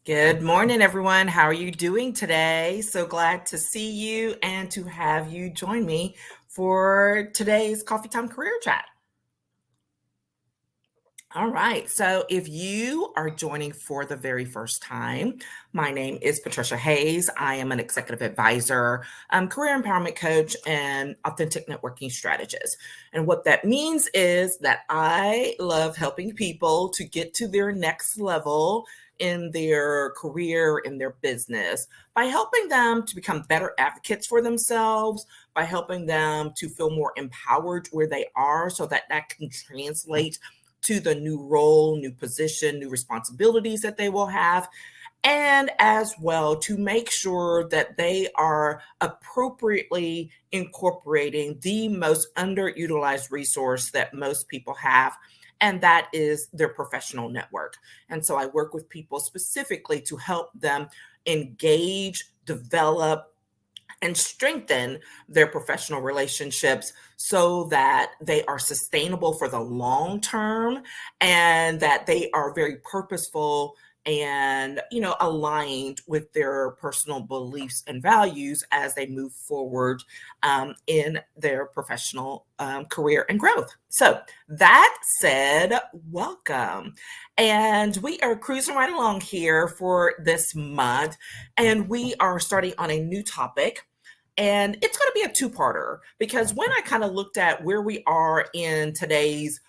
Good morning, everyone. How are you doing today? So glad to see you and to have you join me for today's Coffee Time Career Chat. All right. So, if you are joining for the very first time, my name is Patricia Hayes. I am an executive advisor, career empowerment coach, and authentic networking strategist. And what that means is that I love helping people to get to their next level in their career, in their business, by helping them to become better advocates for themselves, by helping them to feel more empowered where they are so that that can translate to the new role, new position, new responsibilities that they will have, and as well to make sure that they are appropriately incorporating the most underutilized resource that most people have. And that is their professional network. And so I work with people specifically to help them engage, develop, and strengthen their professional relationships so that they are sustainable for the long term and that they are very purposeful and aligned with their personal beliefs and values as they move forward in their professional career and growth. So that said, welcome. And we are cruising right along here for this month, and we are starting on a new topic, and it's going to be a two-parter because when I kind of looked at where we are in today's,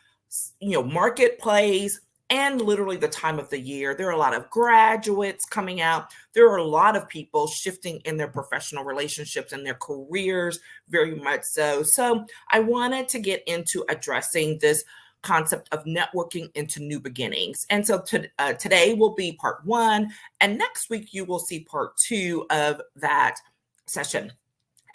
marketplace and literally the time of the year, there are a lot of graduates coming out. There are a lot of people shifting in their professional relationships and their careers, very much so. So I wanted to get into addressing this concept of networking into new beginnings. And so today will be part one, and next week you will see part two of that session.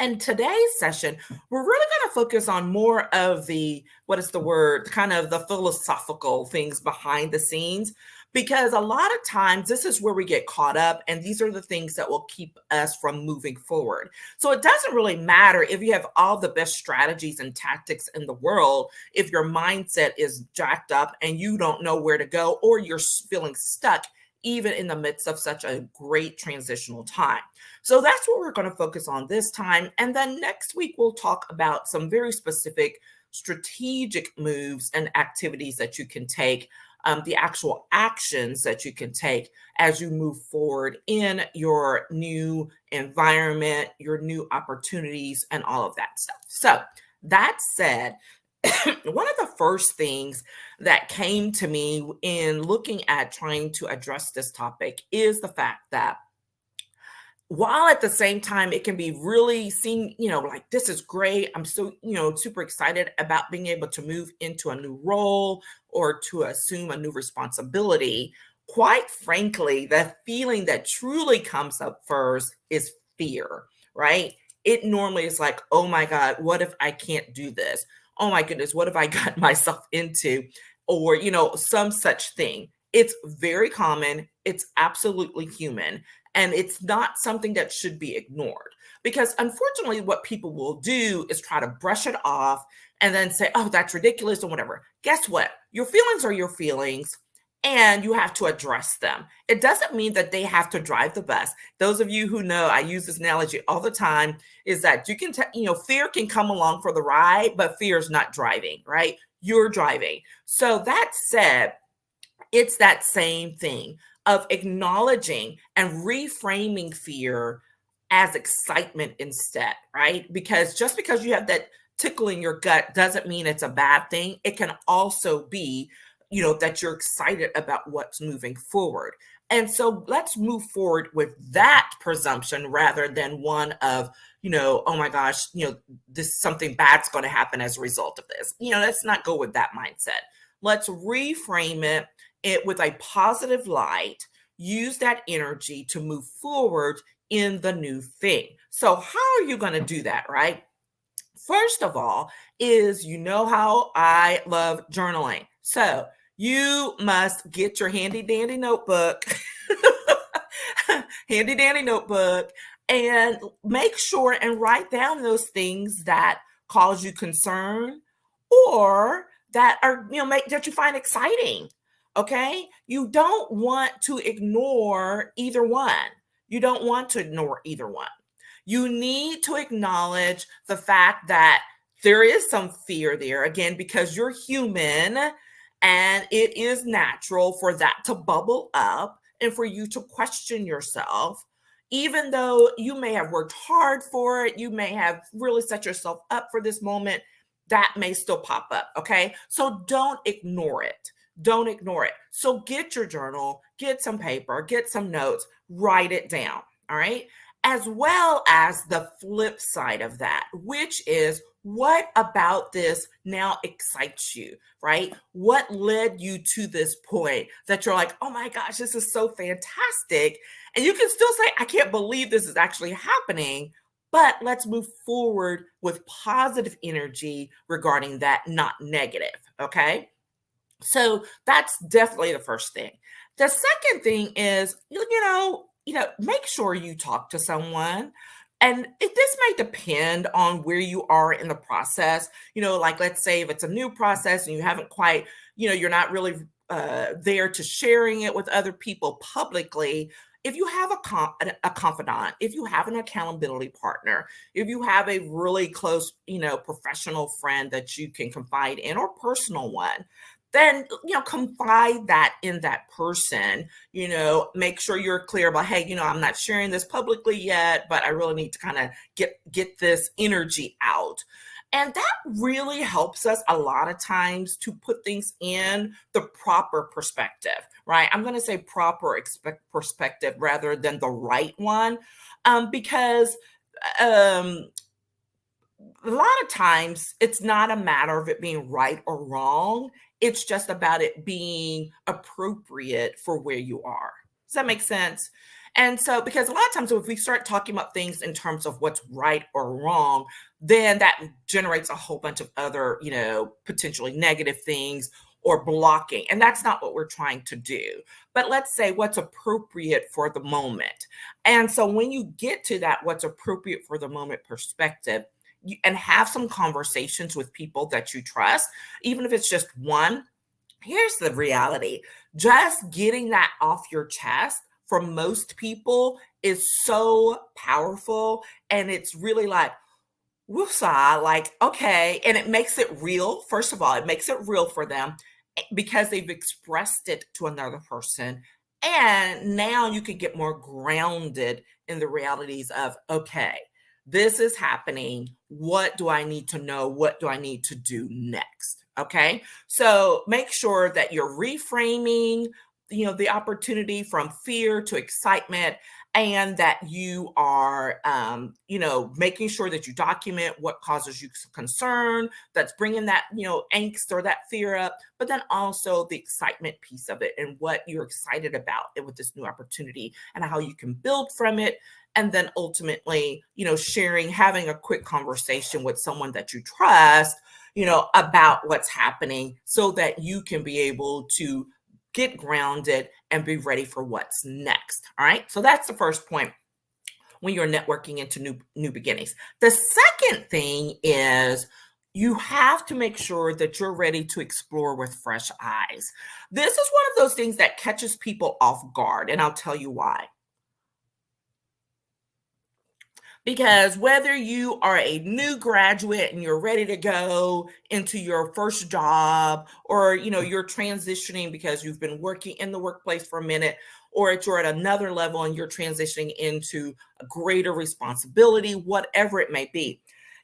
And today's session, we're really going to focus on more of the, what is the word, kind of the philosophical things behind the scenes, because a lot of times this is where we get caught up, and these are the things that will keep us from moving forward. So it doesn't really matter if you have all the best strategies and tactics in the world, if your mindset is jacked up and you don't know where to go, or you're feeling stuck even in the midst of such a great transitional time. So that's what we're going to focus on this time. And then next week, we'll talk about some very specific strategic moves and activities that you can take, the actual actions that you can take as you move forward in your new environment, your new opportunities, and all of that stuff. So that said, one of the first things that came to me in looking at trying to address this topic is the fact that while at the same time it can be really seen, like this is great. I'm so, super excited about being able to move into a new role or to assume a new responsibility. Quite frankly, the feeling that truly comes up first is fear, right? It normally is like, oh my God, what if I can't do this? Oh my goodness, what have I got myself into? Or, some such thing. It's very common. It's absolutely human. And it's not something that should be ignored because unfortunately, what people will do is try to brush it off and then say, oh, that's ridiculous or whatever. Guess what? Your feelings are your feelings and you have to address them. It doesn't mean that they have to drive the bus. Those of you who know, I use this analogy all the time, is that you can, fear can come along for the ride, but fear is not driving, right? You're driving. So that said, it's that same thing of acknowledging and reframing fear as excitement instead, right? Because just because you have that tickle in your gut doesn't mean it's a bad thing. It can also be, that you're excited about what's moving forward. And so let's move forward with that presumption rather than one of, oh my gosh, this something bad's going to happen as a result of this. Let's not go with that mindset. Let's reframe it with a positive light, use that energy to move forward in the new thing. So how are you going to do that, right? First of all, is how I love journaling. So you must get your handy dandy notebook, handy dandy notebook, and make sure and write down those things that cause you concern or that are, that you find exciting. Okay. You don't want to ignore either one. You don't want to ignore either one. You need to acknowledge the fact that there is some fear there, again, because you're human and it is natural for that to bubble up and for you to question yourself. Even though you may have worked hard for it, you may have really set yourself up for this moment, that may still pop up. Okay. So don't ignore it. Don't ignore it. So get your journal, get some paper, get some notes, write it down. All right. As well as the flip side of that, which is what about this now excites you, right? What led you to this point that you're like, oh my gosh, this is so fantastic. And you can still say, I can't believe this is actually happening. But let's move forward with positive energy regarding that, not negative. Okay. So that's definitely the first thing. The second thing is, make sure you talk to someone. And this may depend on where you are in the process. Like let's say if it's a new process and you haven't quite, you're not really there to sharing it with other people publicly. If you have a confidant, if you have an accountability partner, if you have a really close, professional friend that you can confide in or personal one, then confide that in that person. Make sure you're clear about, hey, I'm not sharing this publicly yet, but I really need to kind of get this energy out. And that really helps us a lot of times to put things in the proper perspective, right? I'm going to say proper perspective rather than the right one, because um, a lot of times it's not a matter of it being right or wrong. It's just about it being appropriate for where you are. Does that make sense? And so, because a lot of times if we start talking about things in terms of what's right or wrong, then that generates a whole bunch of other, potentially negative things or blocking. And that's not what we're trying to do. But let's say what's appropriate for the moment. And so when you get to that, what's appropriate for the moment perspective, and have some conversations with people that you trust, even if it's just one. Here's the reality: just getting that off your chest for most people is so powerful. And it's really like, woosah, like, okay. And it makes it real. First of all, it makes it real for them because they've expressed it to another person. And now you can get more grounded in the realities of, okay, this is happening. What do I need to know? What do I need to do next? Okay. So make sure that you're reframing, the opportunity from fear to excitement, and that you are, making sure that you document what causes you concern, that's bringing that, angst or that fear up, but then also the excitement piece of it and what you're excited about with this new opportunity and how you can build from it. And then ultimately, having a quick conversation with someone that you trust, about what's happening so that you can be able to get grounded and be ready for what's next. All right. So that's the first point when you're networking into new beginnings. The second thing is you have to make sure that you're ready to explore with fresh eyes. This is one of those things that catches people off guard, and I'll tell you why. Because whether you are a new graduate and you're ready to go into your first job, or you're transitioning because you've been working in the workplace for a minute, or you're at another level and you're transitioning into a greater responsibility, whatever it may be,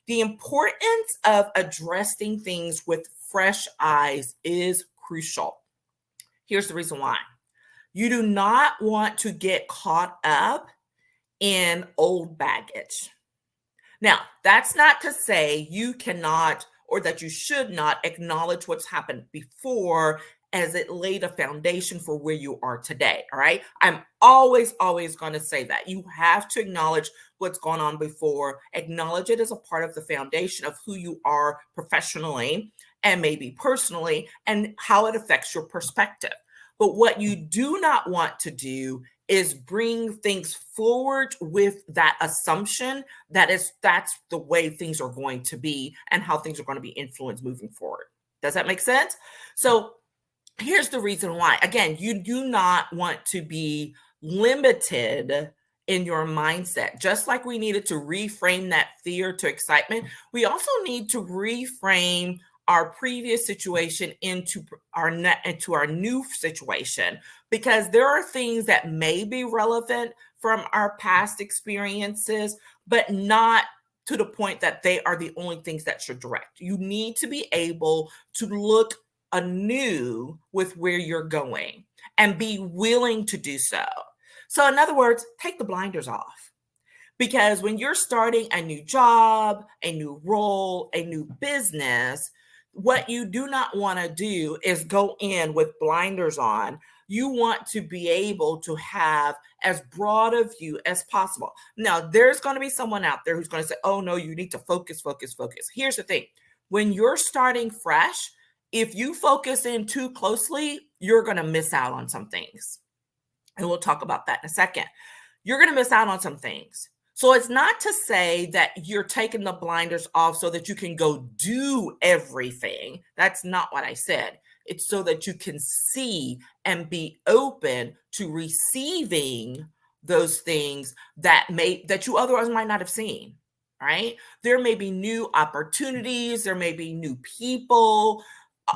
the importance of addressing things with fresh eyes is crucial. Here's the reason why. You do not want to get caught up in old baggage. Now, that's not to say you cannot or that you should not acknowledge what's happened before as it laid a foundation for where you are today. All right. I'm always going to say that you have to acknowledge what's gone on before, acknowledge it as a part of the foundation of who you are professionally and maybe personally, and how it affects your perspective. But what you do not want to do is bring things forward with that assumption that's the way things are going to be and how things are going to be influenced moving forward. Does that make sense? So Here's the reason why. Again, you do not want to be limited in your mindset. Just like we needed to reframe that fear to excitement, we also need to reframe our previous situation into our new situation, because there are things that may be relevant from our past experiences, but not to the point that they are the only things that should direct. You need to be able to look anew with where you're going and be willing to do so. So, in other words, take the blinders off. Because when you're starting a new job, a new role, a new business, what you do not want to do is go in with blinders on. You want to be able to have as broad a view as possible. Now, there's going to be someone out there who's going to say, oh, no, you need to focus, focus, focus. Here's the thing: when you're starting fresh, if you focus in too closely, you're going to miss out on some things. And we'll talk about that in a second. You're going to miss out on some things. So it's not to say that you're taking the blinders off so that you can go do everything. That's not what I said. It's so that you can see and be open to receiving those things that you otherwise might not have seen. Right? There may be new opportunities, there may be new people,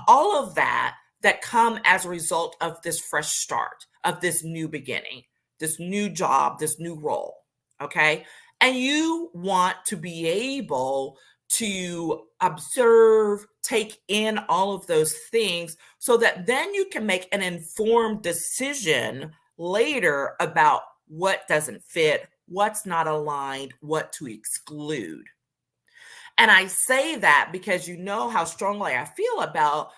all of that come as a result of this fresh start, of this new beginning, this new job, this new role. Okay. And you want to be able to observe, take in all of those things so that then you can make an informed decision later about what doesn't fit, what's not aligned, what to exclude. And I say that because you know how strongly I feel about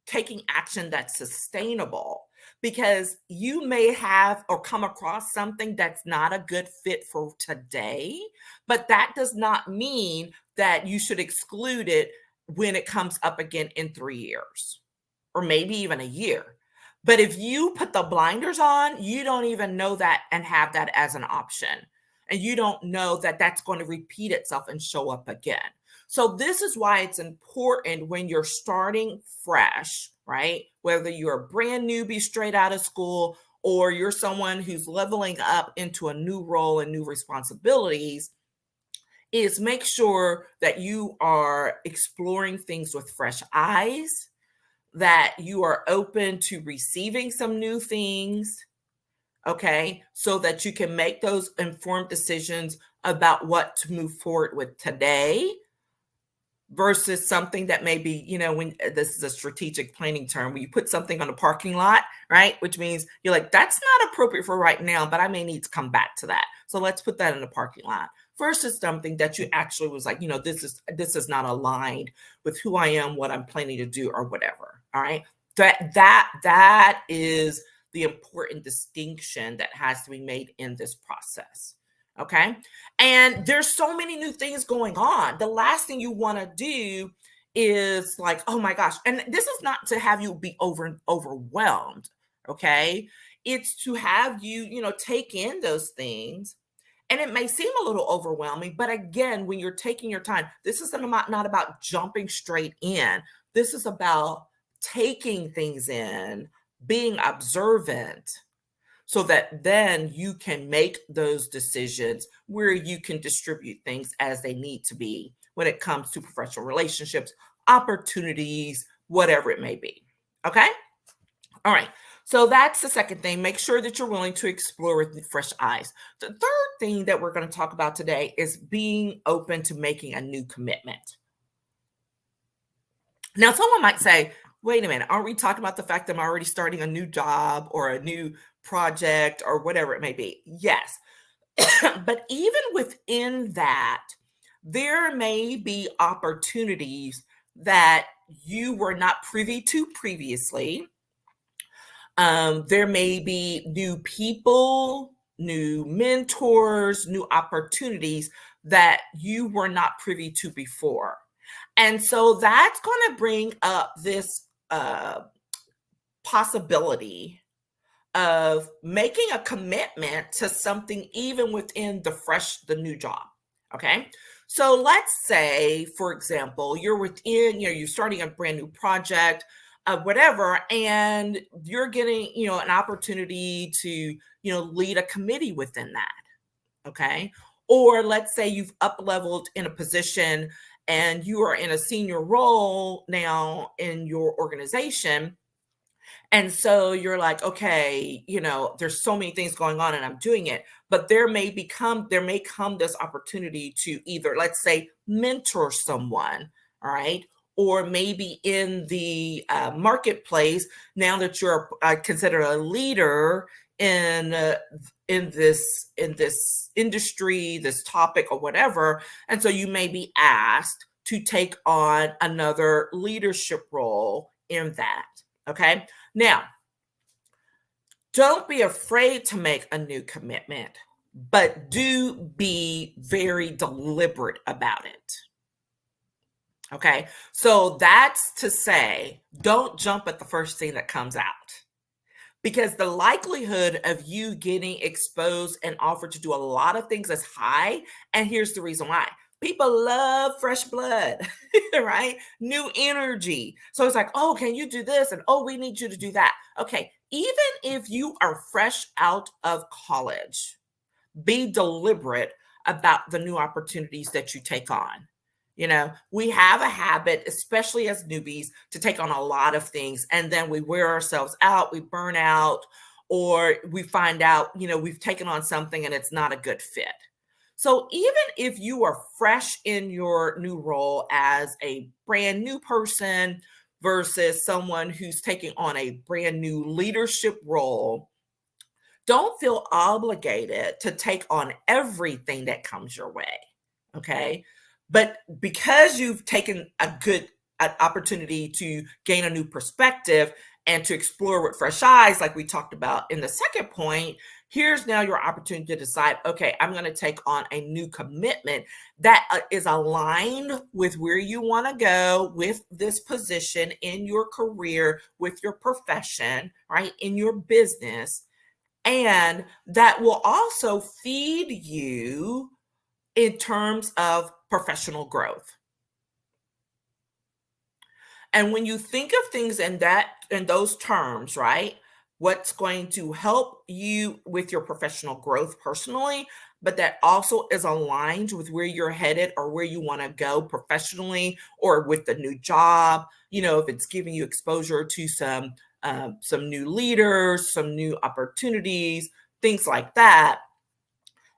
taking action that's sustainable, because you may have or come across something that's not a good fit for today, but that does not mean that you should exclude it when it comes up again in 3 years or maybe even a year. But if you put the blinders on, you don't even know that and have that as an option. And you don't know that that's going to repeat itself and show up again. So this is why it's important when you're starting fresh, right? Whether you're a brand newbie straight out of school or you're someone who's leveling up into a new role and new responsibilities, is make sure that you are exploring things with fresh eyes, that you are open to receiving some new things, okay, so that you can make those informed decisions about what to move forward with today versus something that may be, when this is a strategic planning term, when you put something on a parking lot, right? Which means you're like, that's not appropriate for right now, but I may need to come back to that. So let's put that in the parking lot versus something that you actually was like, this is not aligned with who I am, what I'm planning to do or whatever. All right. That is the important distinction that has to be made in this process. Okay. And there's so many new things going on. The last thing you want to do is like, oh my gosh. And this is not to have you be overwhelmed. Okay. It's to have you, take in those things. And it may seem a little overwhelming, but again, when you're taking your time, this is not about jumping straight in. This is about taking things in, being observant, so that then you can make those decisions where you can distribute things as they need to be when it comes to professional relationships, opportunities, whatever it may be. Okay? All right. So that's the second thing. Make sure that you're willing to explore with fresh eyes. The third thing that we're going to talk about today is being open to making a new commitment. Now, someone might say, wait a minute, aren't we talking about the fact that I'm already starting a new job or a new project or whatever it may be? Yes. But even within that, there may be opportunities that you were not privy to previously. There may be new people, new mentors, new opportunities that you were not privy to before. And so that's going to bring up this possibility of making a commitment to something even within the new job. Okay. So let's say, for example, you're starting a brand new project. whatever, and you're getting, an opportunity to, lead a committee within that. Okay. Or let's say you've up leveled in a position and you are in a senior role now in your organization. And so you're like, okay, there's so many things going on and I'm doing it, but there may come this opportunity to either, let's say, mentor someone, all right, or maybe in the marketplace, now that you're considered a leader in uh, in this industry, this topic or whatever, and so you may be asked to take on another leadership role in that. Okay. Now, don't be afraid to make a new commitment, but do be very deliberate about it. Okay. So that's to say, don't jump at the first thing that comes out, because the likelihood of you getting exposed and offered to do a lot of things is high. And here's the reason why: people love fresh blood, right? New energy. So it's like, oh, can you do this? And oh, we need you to do that. Okay. Even if you are fresh out of college, be deliberate about the new opportunities that you take on. We have a habit, especially as newbies, to take on a lot of things, and then we wear ourselves out, we burn out, or we find out, we've taken on something and it's not a good fit. So even if you are fresh in your new role as a brand new person versus someone who's taking on a brand new leadership role, don't feel obligated to take on everything that comes your way. Okay. But because you've taken an opportunity to gain a new perspective and to explore with fresh eyes, like we talked about in the second point, here's now your opportunity to decide, okay, I'm going to take on a new commitment that is aligned with where you want to go with this position in your career, with your profession, right, in your business. And that will also feed you in terms of professional growth. And when you think of things in those terms, right? What's going to help you with your professional growth personally, but that also is aligned with where you're headed or where you want to go professionally or with the new job, if it's giving you exposure to some new leaders, some new opportunities, things like that,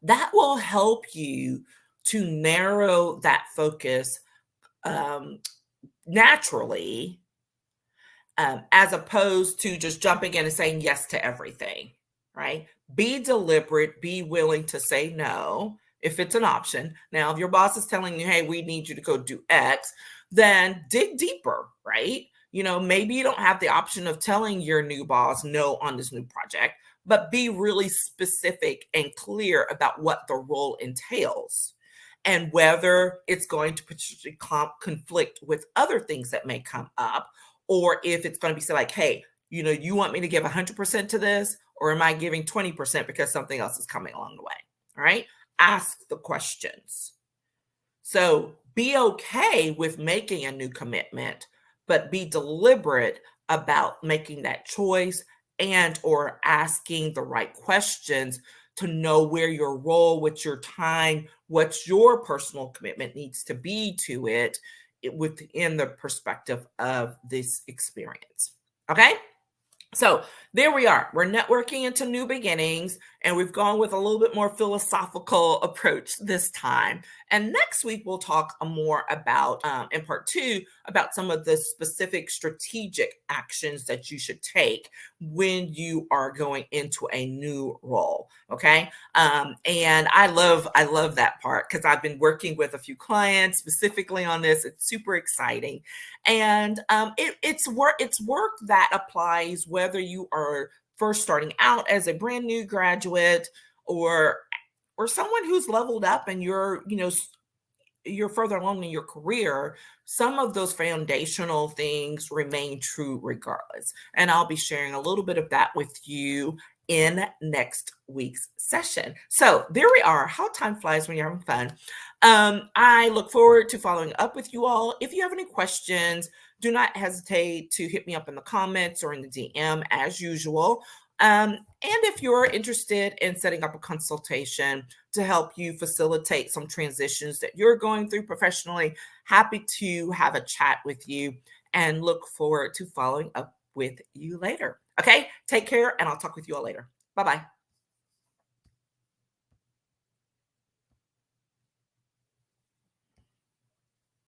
that will help you to narrow that focus naturally, as opposed to just jumping in and saying yes to everything, right? Be deliberate, be willing to say no if it's an option. Now, if your boss is telling you, hey, we need you to go do X, then dig deeper, right? Maybe you don't have the option of telling your new boss no on this new project, but be really specific and clear about what the role entails and whether it's going to potentially conflict with other things that may come up, or if it's going to be say like, hey, you want me to give 100% to this, or am I giving 20% because something else is coming along the way? All right. Ask the questions. So be okay with making a new commitment, but be deliberate about making that choice and or asking the right questions to know where your role, what's your time, what's your personal commitment needs to be to it within the perspective of this experience. Okay. So there we are. We're networking into new beginnings, and we've gone with a little bit more philosophical approach this time. And next week, we'll talk more about, in part 2, about some of the specific strategic actions that you should take when you are going into a new role. Okay. And I love that part because I've been working with a few clients specifically on this. It's super exciting. And it's work that applies whether you are first starting out as a brand new graduate or someone who's leveled up and you're further along in your career. Some of those foundational things remain true regardless. And I'll be sharing a little bit of that with you in next week's session. So there we are. How time flies when you're having fun. I look forward to following up with you all. If you have any questions, do not hesitate to hit me up in the comments or in the DM as usual. And if you're interested in setting up a consultation to help you facilitate some transitions that you're going through professionally, happy to have a chat with you and look forward to following up with you later. Okay, take care, and I'll talk with you all later. Bye bye.